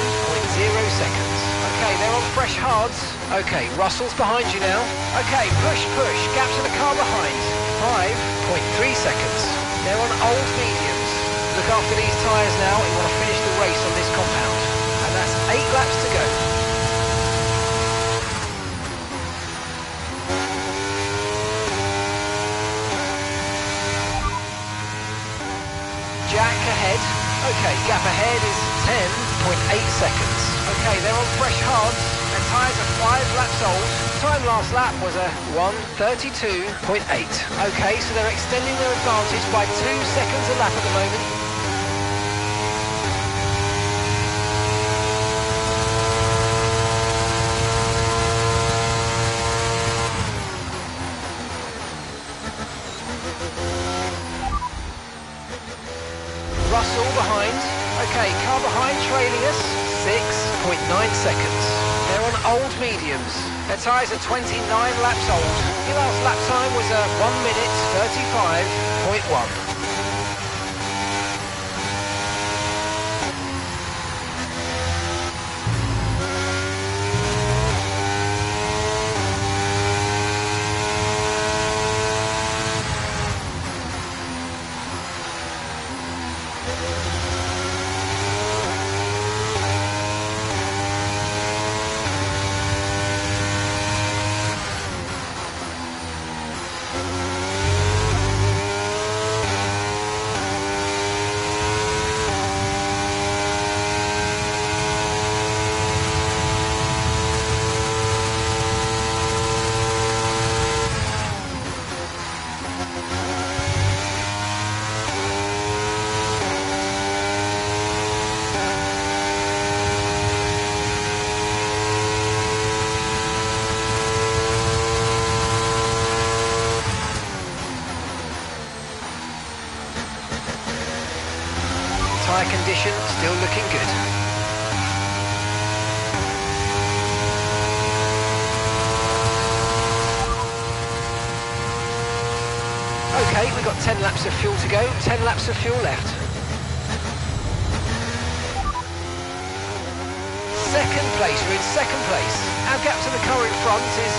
seconds. Okay, they're on fresh hards. Okay, Russell's behind you now. Okay, push, gap to the car behind, 5.3 seconds. They're on old mediums. Look after these tyres now, you want to finish the race on this compound. And that's 8 laps to go. Jack ahead. Okay, gap ahead is 10.8 seconds. Okay, they're on fresh hards. Their tyres are 5 laps old. Time last lap was a 1:32.8. Okay, so they're extending their advantage by 2 seconds a lap at the moment. Russell behind. Okay, car behind trailing us, 6.9 seconds. They're on old mediums. Their tyres are 29 laps old. Your last lap time was a 1 minute 35.1. Tyre condition still looking good. Okay, we've got 10 laps of fuel to go, 10 laps of fuel left. Second place, we're in second place. Our gap to the car in front is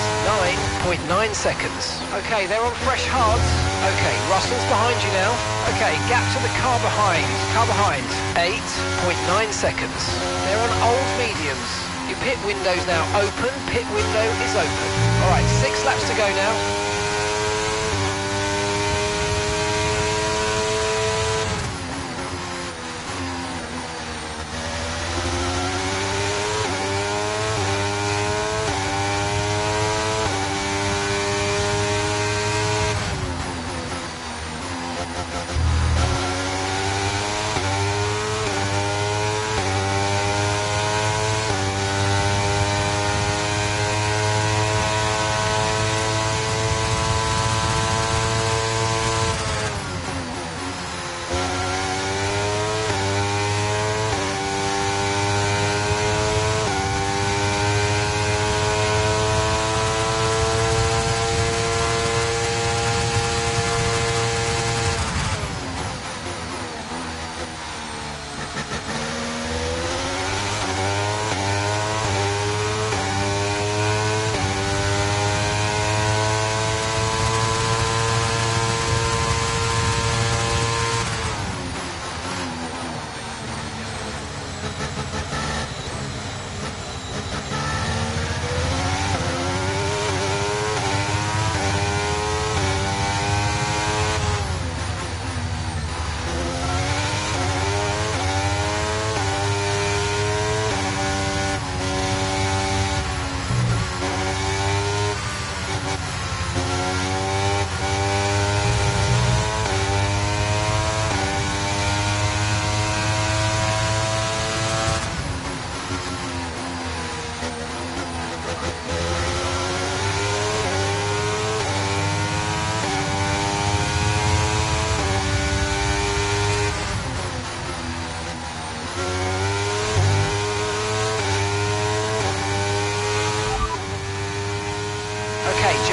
9.9 seconds. Okay, they're on fresh hards. Okay, Russell's behind you now. Okay, gap to the car behind. 8.9 seconds. They're on old mediums. Your pit window's now open. Pit window is open. All right, 6 laps to go now.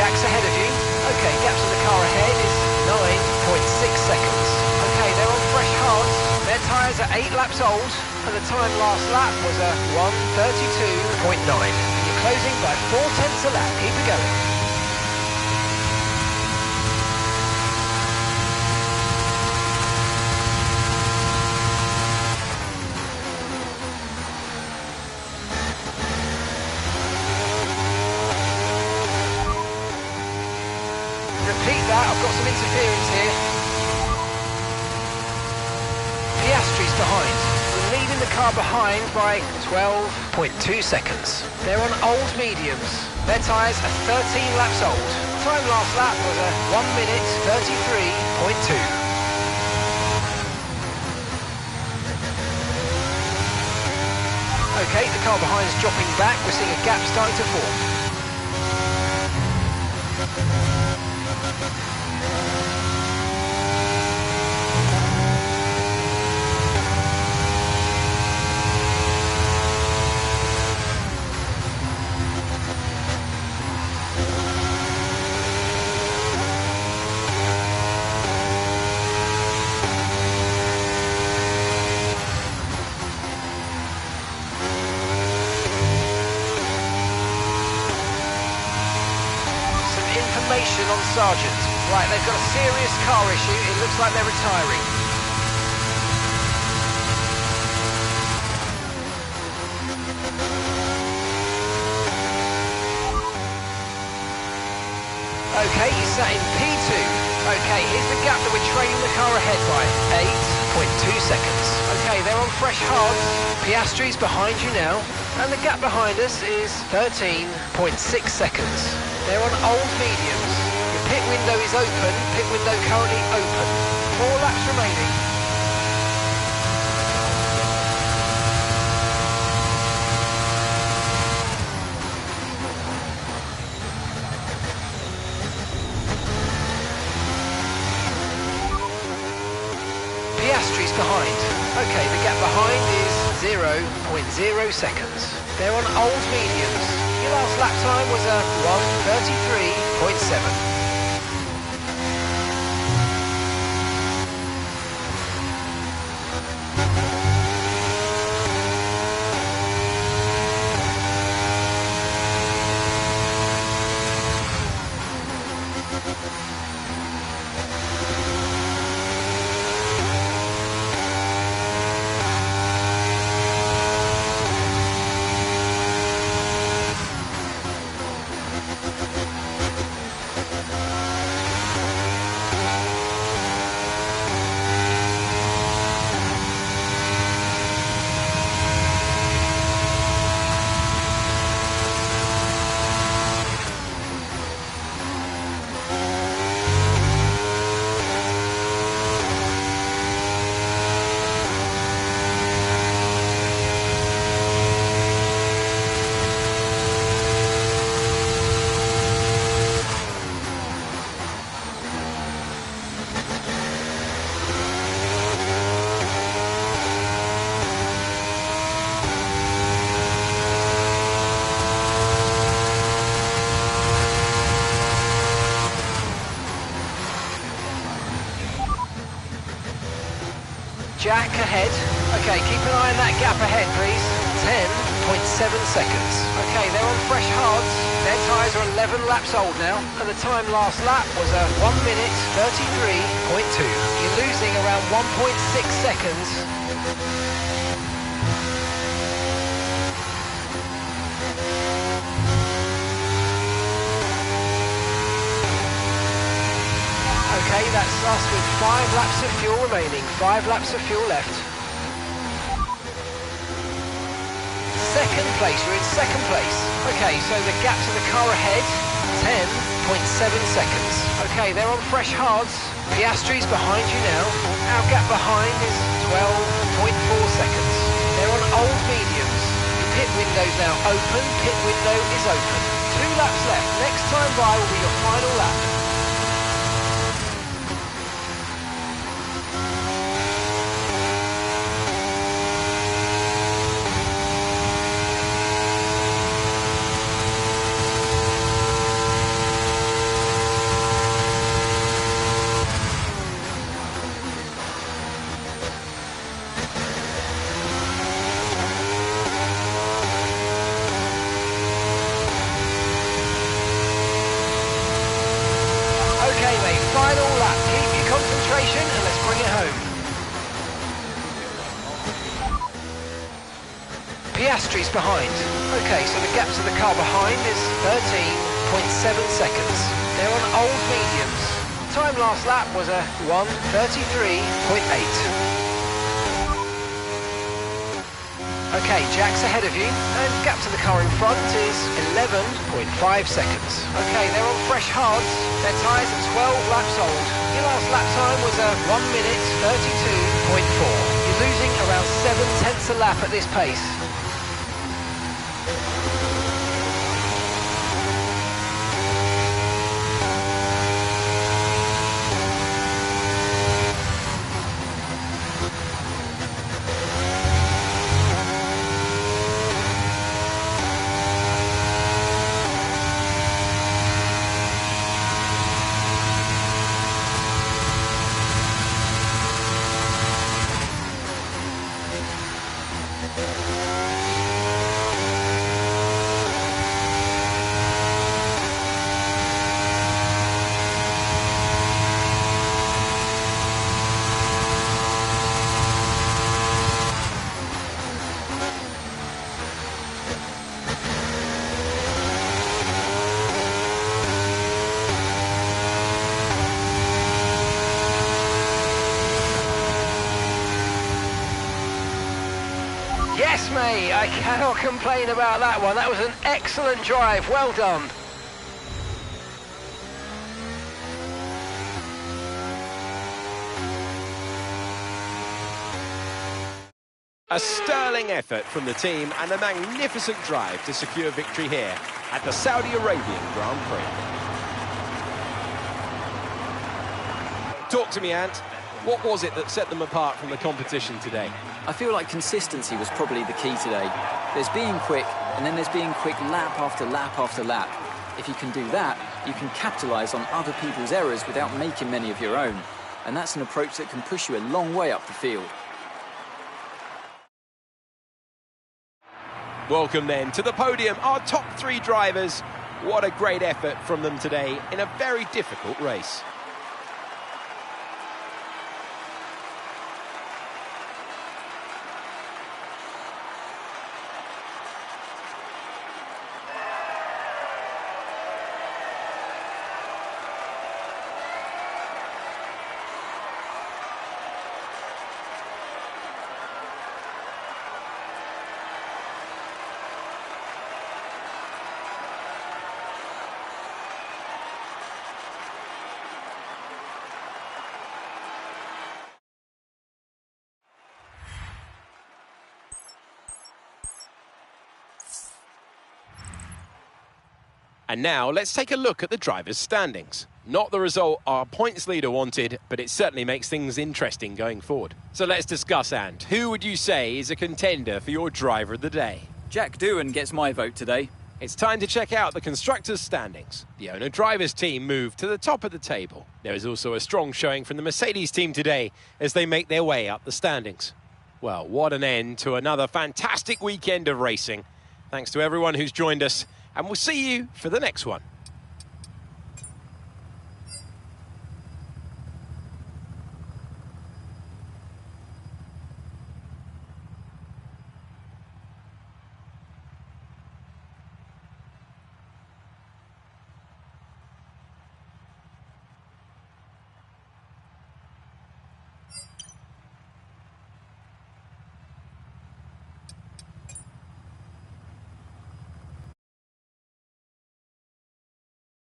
Jack's ahead of you. Okay, gap to the car ahead is 9.6 seconds. Okay, they're on fresh hards. Their tyres are 8 laps old, and the time last lap was a 1:32.9. You're closing by 0.4 a lap. Keep it going. Repeat that, I've got some interference here. Piastri's behind. We're leading the car behind by 12.2 seconds. They're on old mediums. Their tyres are 13 laps old. Time last lap was a 1:33.2. Okay, the car behind is dropping back. We're seeing a gap starting to form. On Sargent. Right, they've got a serious car issue. It looks like they're retiring. Okay, he's sat in P2. Okay, here's the gap that we're trailing the car ahead by. 8.2 seconds. Okay, they're on fresh hards. Piastri's behind you now. And the gap behind us is 13.6 seconds. They're on old mediums. Your pit window is open. Pit window currently open. 4 laps remaining. Piastri's behind. Okay, the gap behind is 0.0 seconds. They're on old mediums. Your last lap time was a 1:33.7. Jack ahead. Okay, keep an eye on that gap ahead, please. 10.7 seconds. Okay, they're on fresh hards. Their tyres are 11 laps old now, and the time last lap was a 1:33.2. You're losing around 1.6 seconds. Okay, that's us with 5 laps of fuel remaining. 5 laps of fuel left. Second place, you're in second place. Okay, so the gap to the car ahead, 10.7 seconds. Okay, they're on fresh hards. Piastri's behind you now. Our gap behind is 12.4 seconds. They're on old mediums. Your pit window's now open. Pit window is open. 2 laps left. Next time by will be your final lap. final lap. Keep your concentration and let's bring it home. Piastri's behind. Okay, so the gap to the car behind is 13.7 seconds. They're on old mediums. Time last lap was a 1:33.8. Okay, Jack's ahead of you, and gap to the car in front is 11.5 seconds. Okay, they're on fresh hards. Their tyres are 12 laps old. Your last lap time was a 1:32.4. You're losing around 7/10 a lap at this pace. Yes, mate, I cannot complain about that one. That was an excellent drive. Well done. A sterling effort from the team and a magnificent drive to secure victory here at the Saudi Arabian Grand Prix. Talk to me, Ant. What was it that set them apart from the competition today? I feel like consistency was probably the key today. There's being quick, and then there's being quick lap after lap after lap. If you can do that, you can capitalise on other people's errors without making many of your own. And that's an approach that can push you a long way up the field. Welcome then to the podium, our top three drivers. What a great effort from them today in a very difficult race. And now let's take a look at the drivers' standings. Not the result our points leader wanted, but it certainly makes things interesting going forward. So let's discuss, Ant. Who would you say is a contender for your driver of the day? Jack Doohan gets my vote today. It's time to check out the constructors' standings. The owner-drivers team moved to the top of the table. There is also a strong showing from the Mercedes team today as they make their way up the standings. Well, what an end to another fantastic weekend of racing. Thanks to everyone who's joined us, and we'll see you for the next one.